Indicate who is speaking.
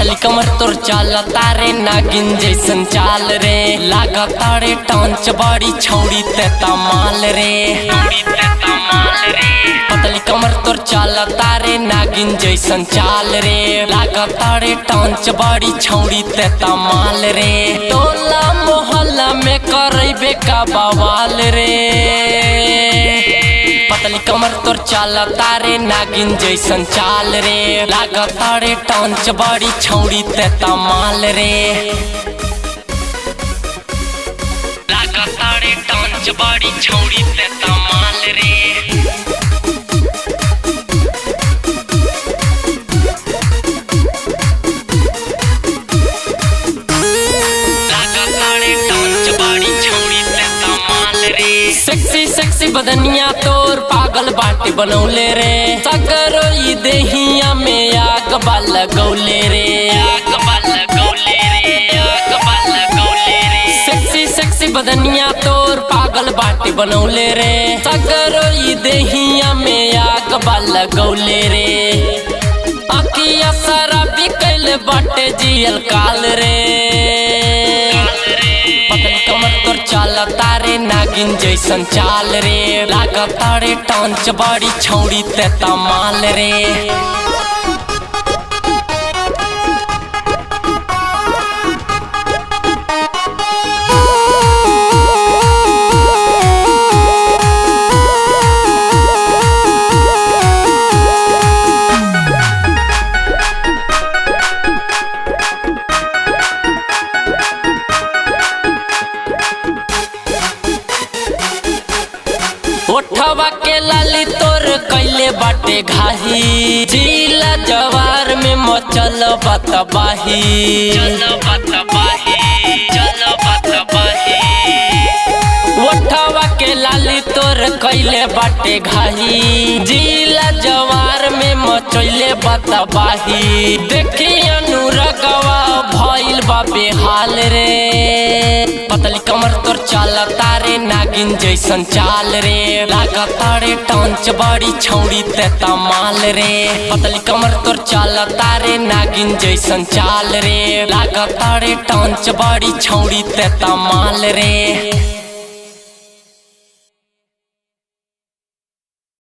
Speaker 1: पतली कमर तोर चाल तारे नागिन जैसन चाल रे लागा तारे टांच बाड़ी छौड़ी ते तमाल रे पतली कमर तोर चाल तारे नागिन जैसन चाल रे लागा तारे टांच बाड़ी छौड़ी ते तमाल रे टोला मोहल्ला में करैबे का बवाल रे पतली कमर तोर चाल तारे नागिन जैसन चाल रे लागा तारे टांच बाड़ी छौड़ी ते तमाल रे लागा तारे टांच बाड़ी छौड़ी ते तमाल रे सेक्सी सेक्सी बदनिया तोर पागल बाटी बनौले रे सगरो ई देहिया में आग बाल गौले रे सेक्सी सेक्सी बदनिया तोर पागल बाटी बनौले रे सगरो ई देहिया में आग बाल गौले रे अखिया शराबी कैले बाटे जियल काल रे चाल तारे नागिन जैसन चाल रे लागा तारे टांच बाड़ी छौड़ी ते तमाल रे ओठवा के लाली तोर कैले बाटे घाही जिला जवार में मचल बतबाही ओठवा के लाली तोर कैले बाटे घाही जिला जवार में मचले बतबाही देखी अनुरगवा भइल बा बेहाल रे पतली कमर तोर चाल तारे नागिन जैसन चाल रे लागा तारे टांच बाड़ी छौड़ी ते तमाल रे पतली कमर तोर चाल तारे नागिन जैसन चाल रे लागा तारे टांच बाड़ी छौड़ी ते तमाल रे।